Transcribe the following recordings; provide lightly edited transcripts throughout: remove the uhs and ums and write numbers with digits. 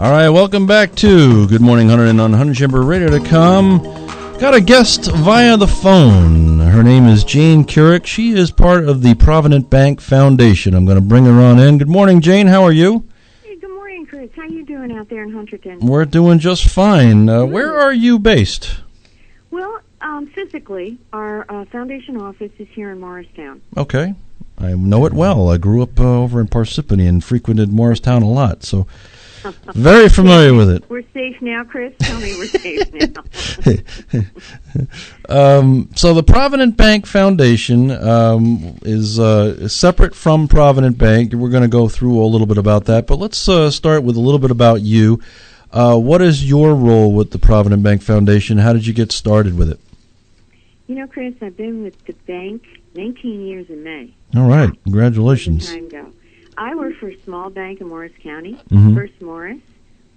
All right, welcome back to Good Morning Hunterdon on Hunterdon Chamber Radio.com. Got a guest via the phone. Her name is Jane Kurek. She is part of the Provident Bank Foundation. I'm going to bring her on in. Good morning, Jane. How are you? Hey, good morning, Chris. How you doing out there in Hunterdon? We're doing just fine. Where are you based? Well, physically, our foundation office is here in Morristown. Okay. I know it well. I grew up over in Parsippany and frequented Morristown a lot, so very familiar with it. We're safe now, Chris? Tell me we're safe now. So the Provident Bank Foundation is separate from Provident Bank. We're going to go through a little bit about that, but let's start with a little bit about you. What is your role with the Provident Bank Foundation? How did you get started with it? You know, Chris, I've been with the bank 19 years in May. All right. Congratulations. Time ago. I work for a small bank in Morris County, First Morris.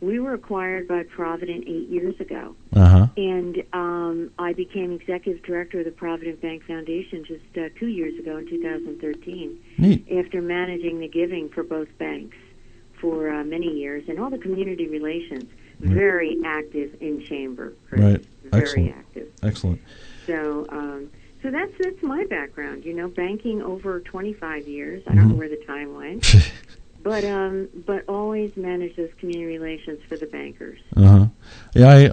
We were acquired by Provident 8 years ago. And I became executive director of the Provident Bank Foundation just 2 years ago in 2013. Neat. After managing the giving for both banks for many years and all the community relations. Very active in chamber, Chris. Right. Very Excellent. active. Excellent. So that's my background. You know, banking over 25 years. I don't know where the time went, but always managed those community relations for the bankers. Yeah,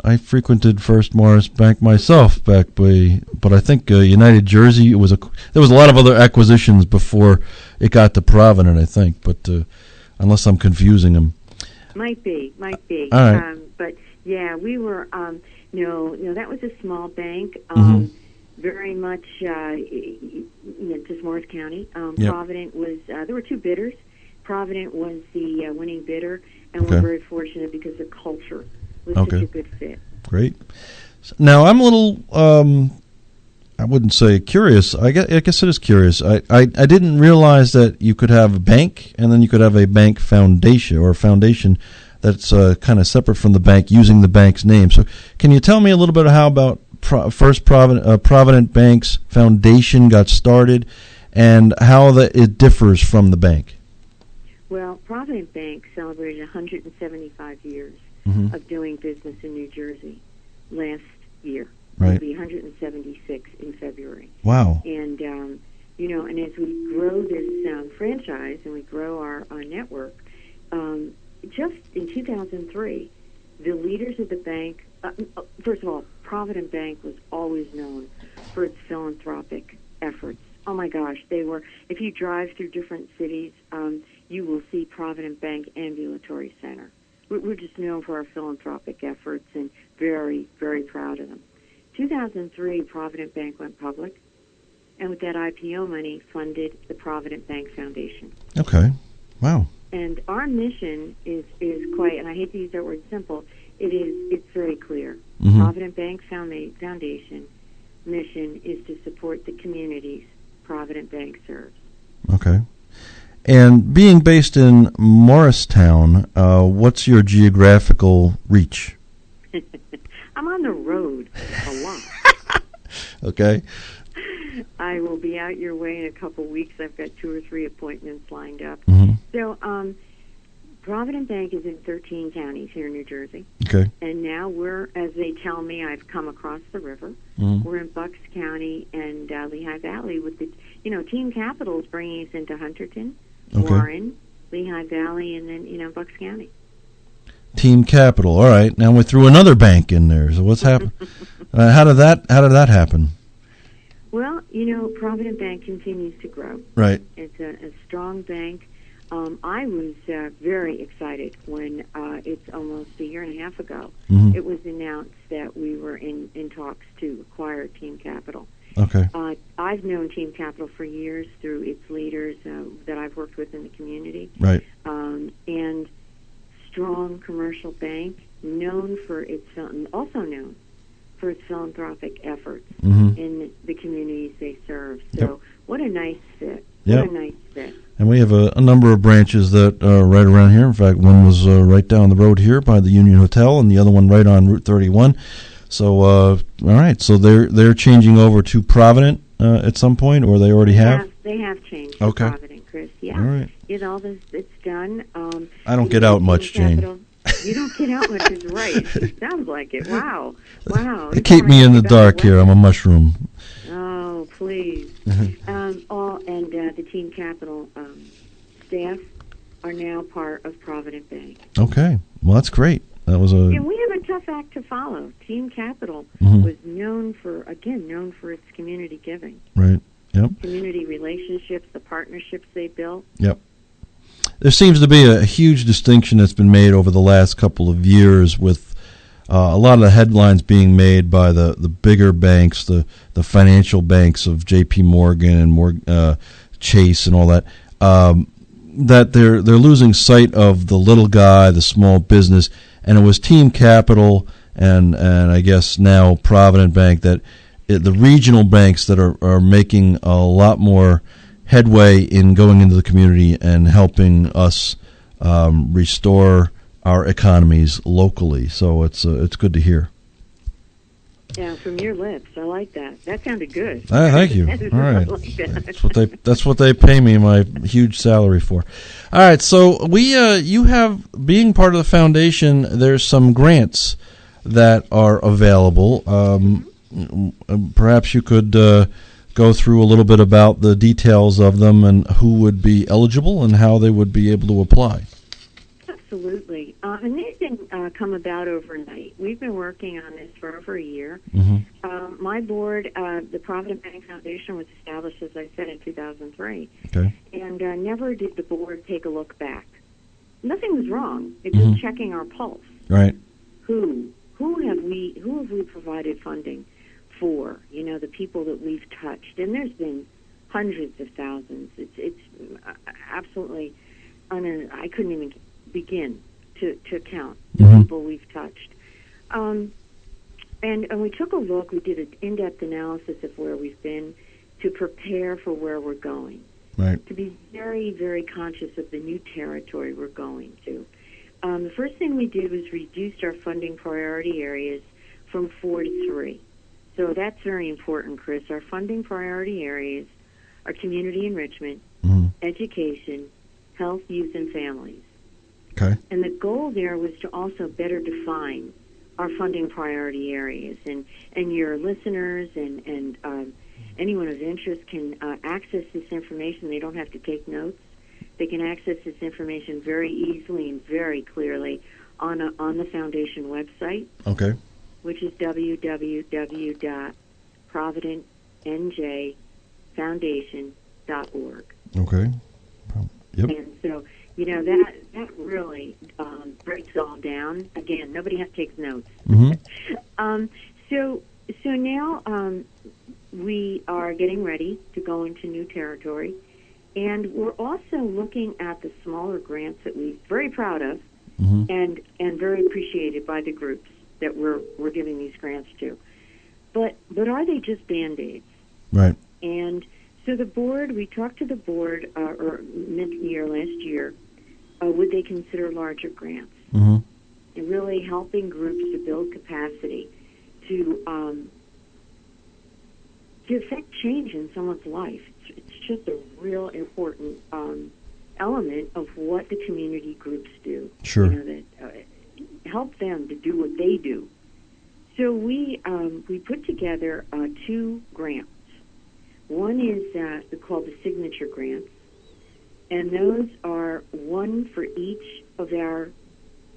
I frequented First Morris Bank myself but I think United Jersey there was a lot of other acquisitions before it got to Provident, I think, but unless I'm confusing them. Might be. All right. But yeah, we were. No, that was a small bank. Very much, just Morris County. Provident was. There were two bidders. Provident was the winning bidder, and we're very fortunate because the culture was such a good fit. Great. Now I'm a little. I wouldn't say curious. I guess it is curious. I didn't realize that you could have a bank and then you could have a bank foundation or a foundation that's kind of separate from the bank using the bank's name. So can you tell me a little bit how about Provident Bank's foundation got started and how it differs from the bank? Well, Provident Bank celebrated 175 years of doing business in New Jersey last year. Right. It'll be 176 in February. Wow. And, and as we grow this franchise and we grow our network, just in 2003, the leaders of the bank, first of all, Provident Bank was always known for its philanthropic efforts. Oh my gosh, they were, if you drive through different cities, you will see Provident Bank Ambulatory Center. We're just known for our philanthropic efforts and very, very proud of them. 2003, Provident Bank went public, and with that IPO money, funded the Provident Bank Foundation. Okay. Wow. And our mission is quite, and I hate to use that word simple, it's very clear. Provident Bank Foundation mission is to support the communities Provident Bank serves. Okay. And being based in Morristown, what's your geographical reach? I'm on the road a lot. Okay. I will be out your way in a couple weeks. I've got 2 or 3 appointments lined up. So Provident Bank is in 13 counties here in New Jersey. Okay. And now we're, as they tell me, I've come across the river. We're in Bucks County and Lehigh Valley with the, Team Capital is bringing us into Hunterdon, Warren, Lehigh Valley, and then, Bucks County. Team Capital. All right. Now we threw another bank in there. So what's happened? How did that happen? Well, Provident Bank continues to grow. Right. It's a strong bank. I was very excited when it's almost a year and a half ago. It was announced that we were in talks to acquire Team Capital. Okay. I've known Team Capital for years through its leaders that I've worked with in the community. Right. And strong commercial bank, also known for its philanthropic efforts in the communities they serve. So what a nice fit. What a nice fit. And we have a number of branches that are right around here. In fact, one was right down the road here by the Union Hotel, and the other one right on Route 31. So, all right. So they're changing over to Provident at some point, or they already have? They have changed to Provident, Chris. Yeah. All right. All this, it's done. I don't get out much, Jane. You don't get out much, is right. It sounds like it. Wow. They keep me in the dark here. I'm a mushroom. Oh, please. The Team Capital staff are now part of Provident Bank. Okay. Well, that's great. That was And we have a tough act to follow. Team Capital was known for its community giving. Right. Yep. Community relationships, the partnerships they built. Yep. There seems to be a huge distinction that's been made over the last couple of years with a lot of the headlines being made by the bigger banks, the financial banks of J.P. Morgan and Chase and all that, that they're losing sight of the little guy, the small business, and it was Team Capital and I guess now Provident Bank the regional banks that are making a lot more headway in going into the community and helping us restore our economies locally. So it's good to hear. Yeah, from your lips, I like that. That sounded good. Thank you. All right, like that. That's what they pay me my huge salary for. All right, so you have, being part of the foundation, there's some grants that are available. Perhaps you could go through a little bit about the details of them and who would be eligible and how they would be able to apply. Absolutely. And these didn't come about overnight. We've been working on this for over a year. Mm-hmm. My board, the Provident Bank Foundation, was established, as I said, in 2003. Okay. And never did the board take a look back. Nothing was wrong. It was checking our pulse. Right. Who have we provided funding for? The people that we've touched, and there's been hundreds of thousands. It's absolutely I couldn't even begin to count the people we've touched. And we took a look. We did an in-depth analysis of where we've been to prepare for where we're going. Right. To be very, very conscious of the new territory we're going to. The first thing we did was reduced our funding priority areas from 4 to 3. So that's very important, Chris. Our funding priority areas are community enrichment, education, health, youth, and families. Okay. And the goal there was to also better define our funding priority areas. And your listeners and anyone of interest can access this information. They don't have to take notes. They can access this information very easily and very clearly on the foundation website. Okay. Which is www.providentnjfoundation.org. Okay. Yep. And so, that really breaks it all down. Again, nobody has to take notes. Mm-hmm. So now we are getting ready to go into new territory, and we're also looking at the smaller grants that we're very proud of, and very appreciated by the groups that we're giving these grants to. But are they just Band-Aids? Right. And so we talked to the board mid-year last year, would they consider larger grants? Mm-hmm. And really helping groups to build capacity to affect change in someone's life. It's just a real important element of what the community groups do. Sure. That help them to do what they do. So we put together 2 grants. One is called the signature grants, and those are one for each of our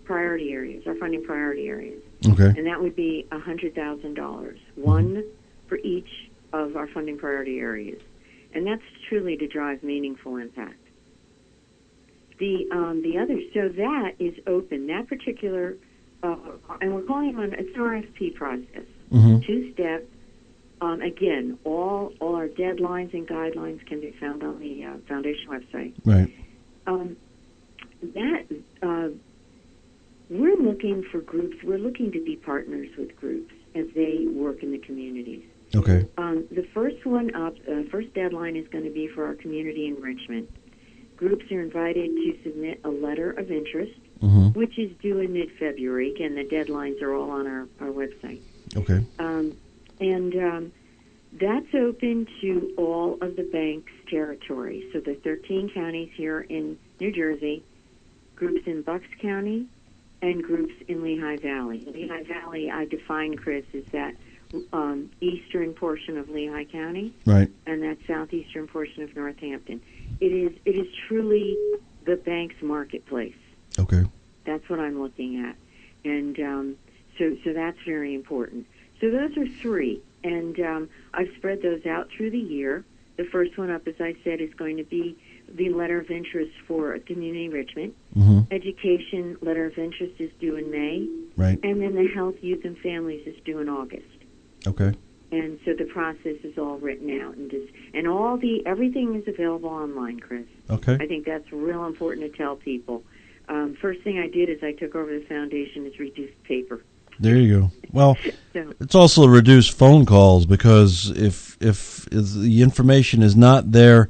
priority areas, our funding priority areas. Okay. And that would be $100,000, one for each of our funding priority areas. And that's truly to drive meaningful impact. The other, so that is open. That particular, and we're calling on, it's an RFP process, 2-step. Again, all our deadlines and guidelines can be found on the foundation website. Right. We're looking for groups. We're looking to be partners with groups as they work in the communities. Okay. The first one up, first deadline is going to be for our community enrichment. Groups are invited to submit a letter of interest, which is due in mid-February. Again, the deadlines are all on our website. Okay. That's open to all of the bank's territories. So the 13 counties here in New Jersey, groups in Bucks County, and groups in Lehigh Valley. Lehigh Valley, I define, Chris, is that eastern portion of Lehigh County, right, and that southeastern portion of Northampton. It is truly the bank's marketplace. Okay. That's what I'm looking at, and so that's very important. So those are three, and I've spread those out through the year. The first one up, as I said, is going to be the letter of interest for community enrichment. Mm-hmm. Education letter of interest is due in May, Right. and then the health, youth, and families is due in August. Okay. And so the process is all written out, and everything is available online, Chris. Okay. I think that's real important to tell people. First thing I did as I took over the foundation is reduce paper. There you go. Well, So, it's also reduced phone calls, because if the information is not there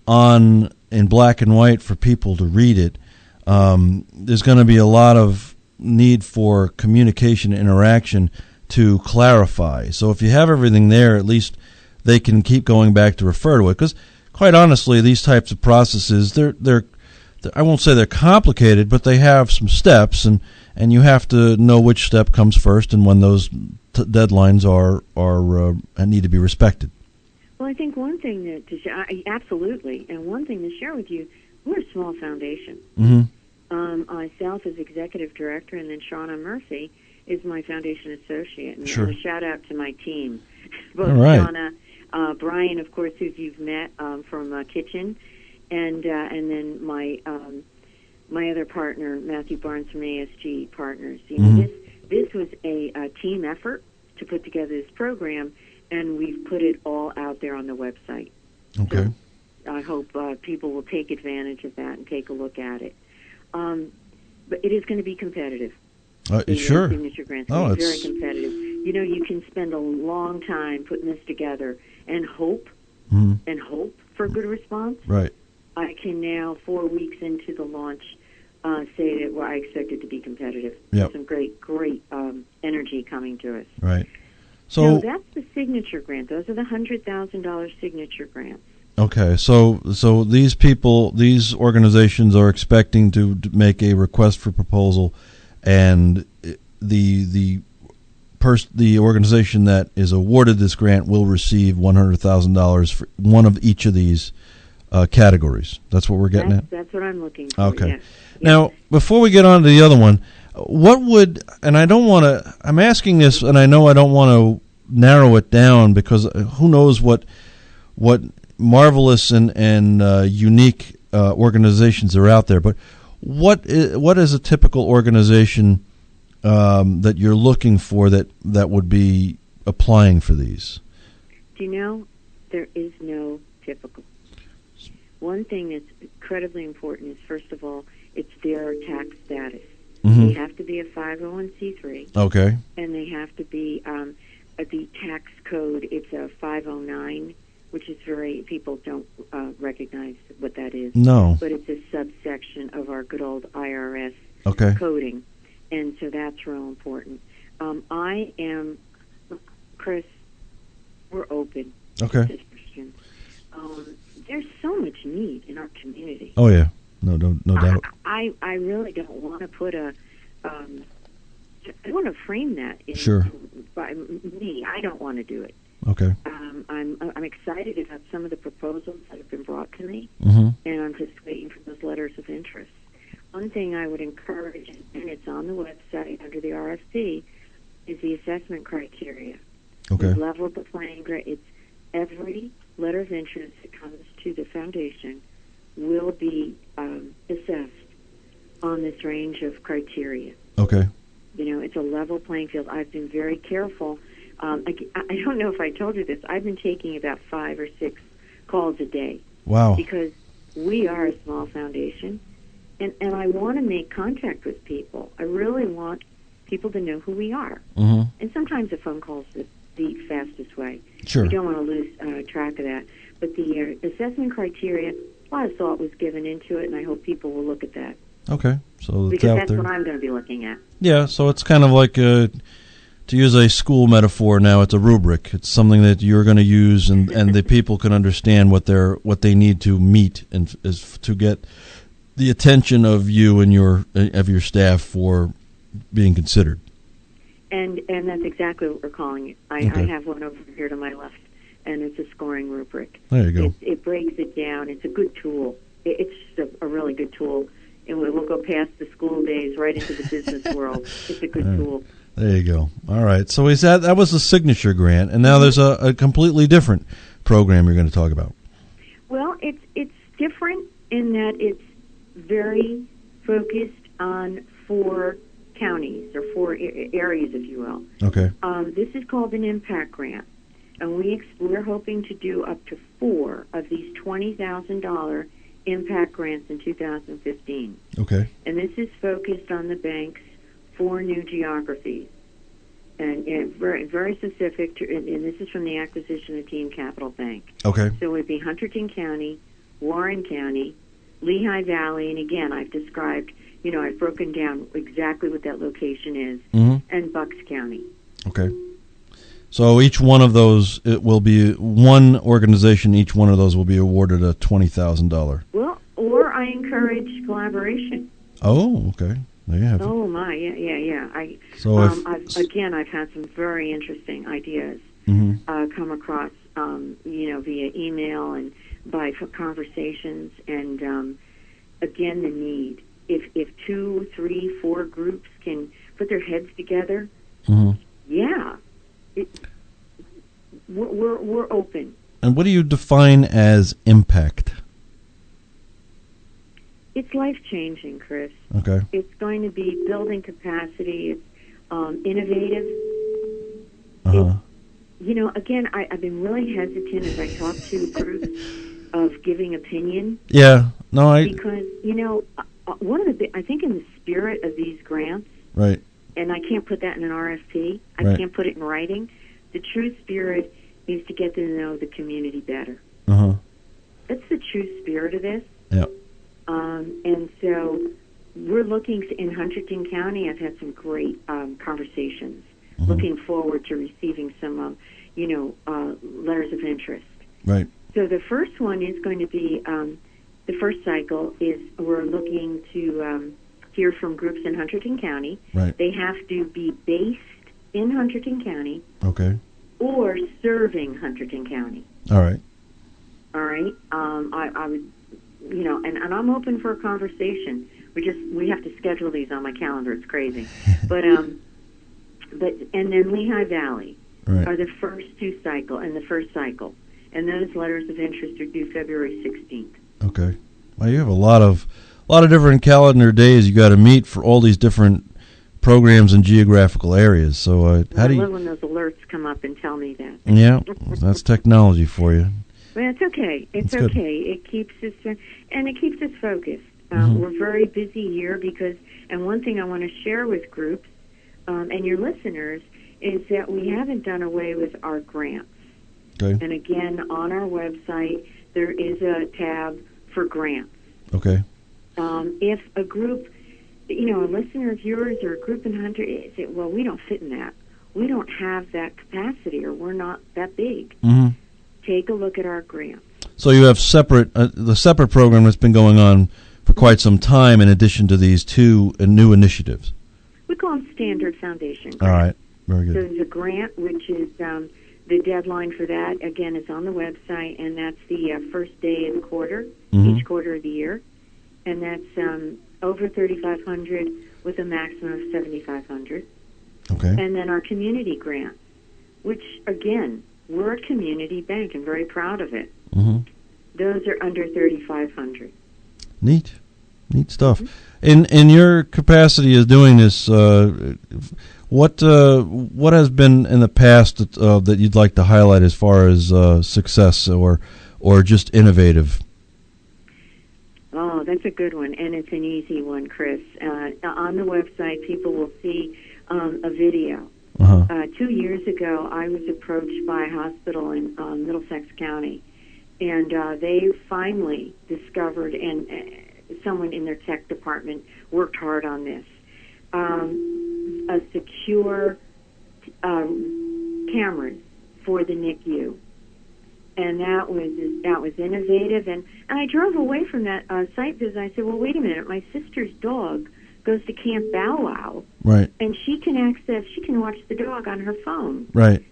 in black and white for people to read it, there's going to be a lot of need for communication interaction to clarify. So if you have everything there, at least they can keep going back to refer to it. Because quite honestly, these types of processes, they're I won't say they're complicated, but they have some steps, and you have to know which step comes first and when those deadlines are need to be respected. well, I think one thing to share, absolutely, and one thing to share with you, we're a small foundation. Mm-hmm. Myself as executive director, and then Shauna Murphy is my foundation associate. And Sure. a shout out to my team, both All right. Shauna, Brian, of course, who you've met from Kitchen, and then my other partner, Matthew Barnes from ASG Partners. You know, Mm-hmm. this was a team effort to put together this program, and we've put it all out there on the website. Okay. So I hope people will take advantage of that and take a look at it. But it is going to be competitive. Sure. Signature grants. Oh, It's very it's competitive. You know, you can spend a long time putting this together and hope for a good response. right. I can now, 4 weeks into the launch, say that I expect it to be competitive. Yep. Some great energy coming to us. Right. So So that's the signature grant. Those are the $100,000 signature grants. okay. So these organizations are expecting to make a request for proposal, and the organization that is awarded this grant will receive $100,000 for one of each of these categories. That's what we're getting at? That's what I'm looking for. Okay. Yes. Now, before we get on to the other one, what would, and I don't want to, I'm asking this, and I know I don't want to narrow it down, because who knows what marvelous and unique organizations are out there, but what is a typical organization that you're looking for that would be applying for these? Do you know, there is no typical. One thing that's incredibly important is, first of all, it's their tax status. Mm-hmm. They have to be a 501c3. Okay. And they have to be the tax code. It's a 509, which is people don't recognize what that is. No. But it's a subsection of our good old IRS okay. coding. And so that's real important. Chris, we're open. Okay. To this question. There's so much need in our community. Oh, yeah. No doubt. I really don't want to put I don't want to frame that by me. I don't want to do it. Okay. I'm excited about some of the proposals that have been brought to me, mm-hmm. and I'm just waiting for those letters of interest. One thing I would encourage, and it's on the website under the RFP, is the assessment criteria. Okay. We've leveled the playing grade. It's every letter of interest that comes to the foundation will be assessed on this range of criteria. Okay. You know, it's a level playing field. I've been very careful. I don't know if I told you this. I've been taking about 5 or 6 calls a day. Wow. Because we are a small foundation, and I want to make contact with people. I really want people to know who we are. Mm-hmm. And sometimes a phone call is the fastest way. Sure. We don't want to lose track of that. But the assessment criteria, a lot of thought was given into it, and I hope people will look at that. Okay. So it's because out that's there. what I'm going to be looking at. Yeah, so it's kind of like to use a school metaphor now, it's a rubric. It's something that you're going to use, and the people can understand what they need to meet, and is to get the attention of you and your staff for being considered. And that's exactly what we're calling it. I have one over here to my left, and it's a scoring rubric. There you go. It breaks it down. It's a good tool. It's just a really good tool. And we'll go past the school days right into the business world. It's a good tool. There you go. All right. So that was a signature grant, and now there's a completely different program you're going to talk about. Well, it's different in that it's very focused on 4 counties or 4 areas, if you will. Okay. This is called an impact grant, and we're hoping to do up to 4 of these $20,000 impact grants in 2015. Okay. And this is focused on the bank's 4 new geographies, and very, very specific and this is from the acquisition of Team Capital Bank. Okay. So it would be Hunterdon County, Warren County, Lehigh Valley, and again, I've described, I've broken down exactly what that location is, and Bucks County. Okay. So each one of those, it will be one organization, each one of those will be awarded a $20,000. Well, or I encourage collaboration. Oh, okay. There you have it. Oh, my, yeah. I've had some very interesting ideas come across, via email and by conversations, and again, the need. If 2, 3, 4 groups can put their heads together, we're open. And what do you define as impact? It's life-changing, Chris. Okay. It's going to be building capacity. It's innovative. Again, I've been really hesitant as I talk to groups of giving opinion. Yeah. No, because, one of the I think in the spirit of these grants, right, and I can't put that in an RFP. I can't put it in writing. The true spirit is to get to know the community better. That's the true spirit of this. Yep. And so we're looking in Hunterdon County. I've had some great conversations. Looking forward to receiving some, letters of interest. Right. So the first one is going to be the first cycle is we're looking to hear from groups in Hunterdon County. Right. They have to be based in Hunterdon County. Okay. Or serving Hunterdon County. All right. All right. I would, and I'm open for a conversation. We have to schedule these on my calendar. It's crazy, but and then Lehigh Valley are the first 2 cycle and the first cycle, and those letters of interest are due February 16th. Okay. Well, you have a lot of different calendar days you got to meet for all these different programs and geographical areas. So how do you? I love when those alerts come up and tell me that. Yeah, that's technology for you. Well, it's okay. It's That's okay. Good. It keeps us and it keeps us focused. We're very busy here and one thing I want to share with groups and your listeners is that we haven't done away with our grants. Okay. And again, on our website, there is a tab for grants. Okay. If a group, a listener of yours or a group in Hunter, say, well, we don't fit in that. We don't have that capacity, or we're not that big. Take a look at our grants. So you have the separate program that's been going on for quite some time in addition to these 2 new initiatives. We call them standard foundation grants. All right. Very good. So there's a grant, which is the deadline for that, again, is on the website, and that's the first day of the quarter, each quarter of the year. And that's over $3,500 with a maximum of $7,500. Okay. And then our community grant, which, again, we're a community bank and very proud of it. Those are under $3,500. Neat stuff. In your capacity as doing this, what has been in the past that you'd like to highlight as far as success or just innovative? Oh, that's a good one, and it's an easy one, Chris. On the website, people will see a video. 2 years ago, I was approached by a hospital in Middlesex County, and they finally discovered, and someone in their tech department worked hard on this, a secure cameras for the NICU. And that was innovative. And I drove away from that site visit. I said, well, wait a minute. My sister's dog goes to Camp Bow Wow. Right. And she can watch the dog on her phone. Right.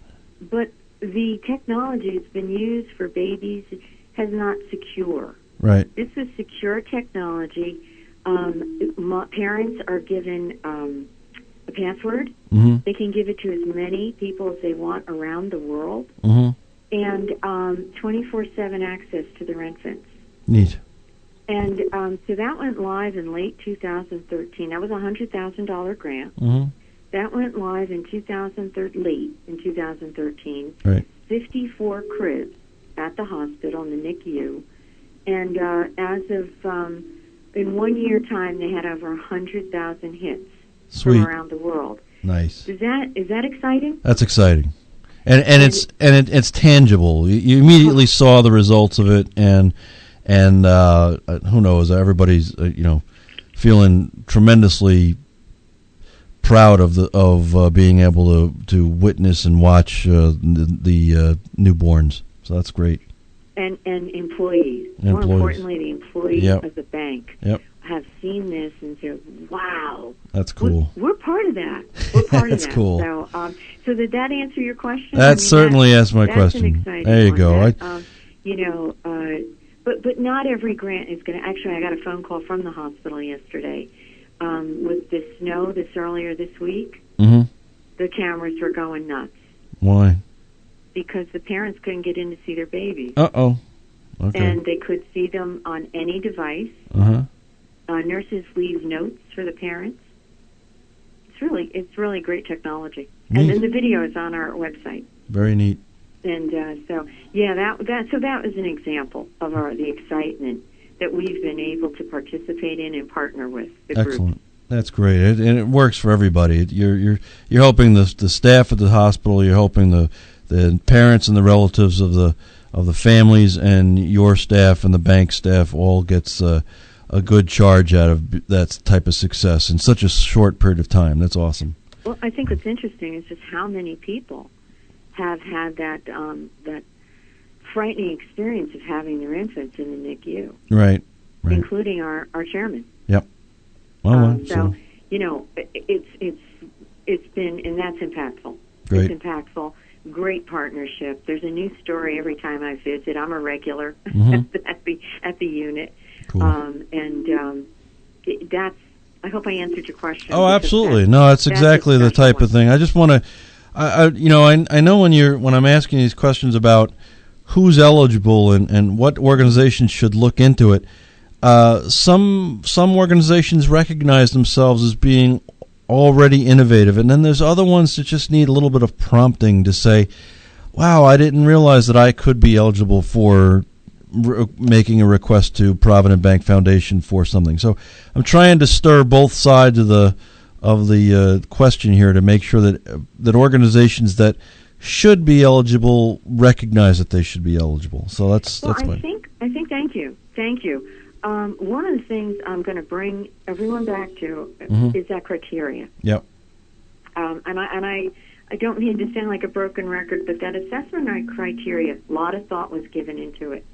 But the technology that's been used for babies has not secure. Right. This is secure technology. Parents are given a password. Mm-hmm. They can give it to as many people as they want around the world. Mm-hmm. And 24/7 access to their infants. Neat. And so that went live in late 2013. That was a $100,000 grant. Mm-hmm. That went live in late in 2013. Right. 54 cribs at the hospital in the NICU. And as of in 1 year time, they had over 100,000 hits Sweet. from around the world. Nice. Is that exciting? That's exciting. And it's tangible. You immediately saw the results of it, and who knows? Everybody's feeling tremendously proud of being able to witness and watch the newborns. So that's great. And employees. More importantly, the employees of the bank have seen this and said, "Wow, that's cool. We're part of that. We're part that's of that." Cool. So did that answer your question? That certainly answered my question. An exciting there you one. go. But not every grant is going to. Actually, I got a phone call from the hospital yesterday. With the snow earlier this week, mm-hmm. the cameras were going nuts. Why? Because the parents couldn't get in to see their babies. Uh-oh. Okay. And they could see them on any device. Uh-huh. Nurses leave notes for the parents. It's really great technology. Neat. And then the video is on our website. Very neat. And that was an example of the excitement that we've been able to participate in and partner with the group. Excellent. That's great, and it works for everybody. You're helping the staff at the hospital. You're helping the parents and the relatives of the families, and your staff and the bank staff all gets a good charge out of that type of success in such a short period of time. That's awesome. Well, I think what's interesting is just how many people have had that frightening experience of having their infants in the NICU. Right. Including our chairman. Yep. So it's been, and that's impactful. Great. It's impactful. Great partnership. There's a new story every time I visit. I'm a regular mm-hmm. at the unit. Cool. That's. I hope I answered your question. Oh, absolutely. No, that's exactly the type of thing. I just want to. I know when I'm asking these questions about who's eligible and what organizations should look into it. Some organizations recognize themselves as being already innovative, and then there's other ones that just need a little bit of prompting to say, wow, I didn't realize that I could be eligible for making a request to Provident Bank Foundation for something. So I'm trying to stir both sides of the question here to make sure that organizations that should be eligible recognize that they should be eligible. So that's I think thank you. One of the things I'm going to bring everyone back to mm-hmm. is that criteria. Yep. And I don't mean to sound like a broken record, but that assessment criteria, a lot of thought was given into it.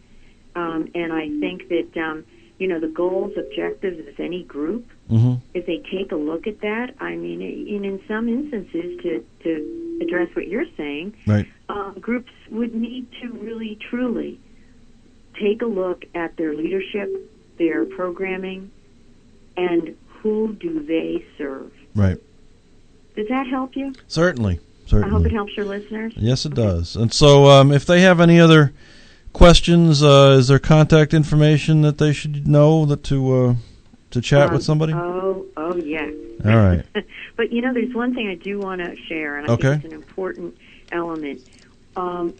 And I think that the goals, objectives of any group, mm-hmm. if they take a look at that, I mean, in some instances, to address what you're saying, right. Groups would need to really, truly take a look at their leadership, their programming, and who do they serve. Right. Does that help you? Certainly. I hope it helps your listeners. Yes, it does. And so if they have any other questions, is there contact information that they should know to chat with somebody? Oh, yes. All right. But, there's one thing I do want to share, and I think it's an important element.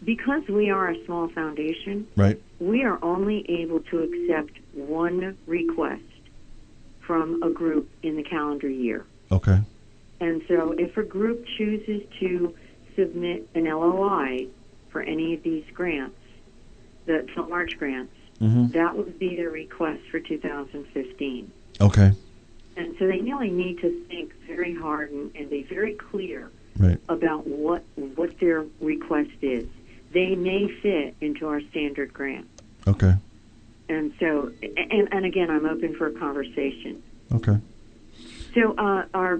Because we are a small foundation, right. we are only able to accept one request from a group in the calendar year. Okay. And so if a group chooses to submit an LOI for any of these grants, the large grants, mm-hmm. that would be their request for 2015. Okay. And so they really need to think very hard and be very clear about what their request is. They may fit into our standard grant. Okay. And so, and again, I'm open for a conversation. Okay. So our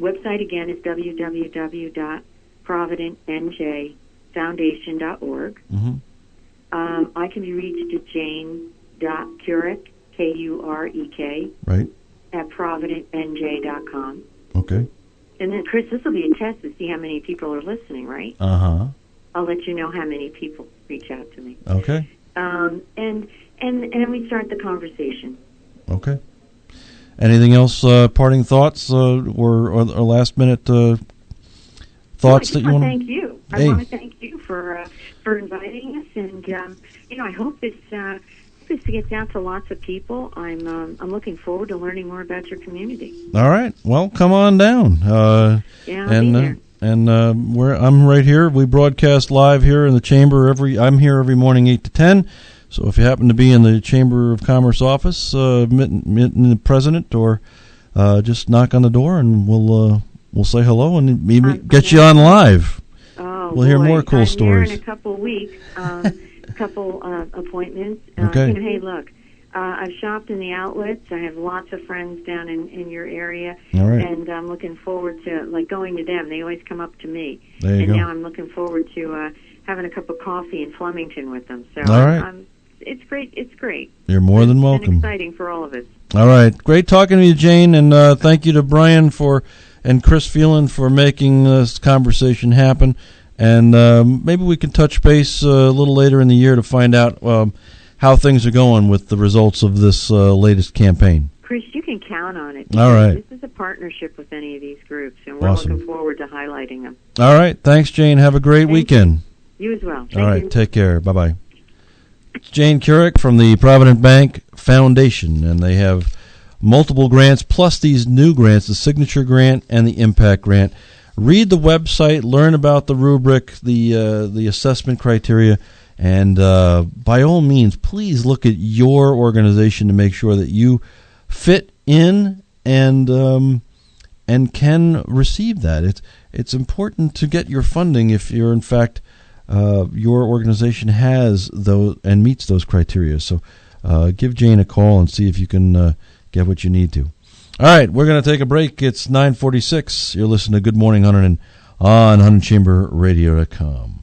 website, again, is www.providentnjfoundation.org. Mm-hmm. I can be reached at jane.kurek, Kurek, right, at providentnj.com. Okay. And then, Chris, this will be a test to see how many people are listening, right? Uh-huh. I'll let you know how many people reach out to me. Okay. And then we start the conversation. Okay. Anything else, parting thoughts or last-minute thoughts that you want to... Thank you. Hey. I want to thank you for inviting us, and I hope this gets out to lots of people. I'm looking forward to learning more about your community. All right. Well, come on down. I'll be there. I'm right here. We broadcast live here in the chamber I'm here every morning 8 to 10. So if you happen to be in the Chamber of Commerce office, meet the president, or just knock on the door, and we'll say hello and maybe get you on live. Oh, we'll hear more cool stories. Here in a couple of weeks, a couple appointments. Okay. Hey, look, I've shopped in the outlets. I have lots of friends down in your area. All right. And I'm looking forward to going to them. They always come up to me. There you go. Now I'm looking forward to having a cup of coffee in Flemington with them. So all right. It's great. It's great. You're more than welcome. It's exciting for all of us. All right. Great talking to you, Jane, and thank you to Brian and Chris Phelan for making this conversation happen. And maybe we can touch base a little later in the year to find out how things are going with the results of this latest campaign. Chris, you can count on it. All right. This is a partnership with any of these groups, and we're awesome. looking forward to highlighting them. All right. Thanks, Jane. Have a great weekend. You as well. All right. You. Take care. Bye-bye. Jane Kurek from the Provident Bank Foundation, and they have multiple grants plus these new grants, the Signature Grant and the Impact Grant. Read the website, learn about the rubric, the assessment criteria, and by all means, please look at your organization to make sure that you fit in and can receive that. It's important to get your funding if you're in fact your organization has those and meets those criteria. So give Jane a call and see if you can get what you need to. All right, we're going to take a break. It's 9:46. You're listening to Good Morning Hunterdon on HunterdonChamberRadio.com.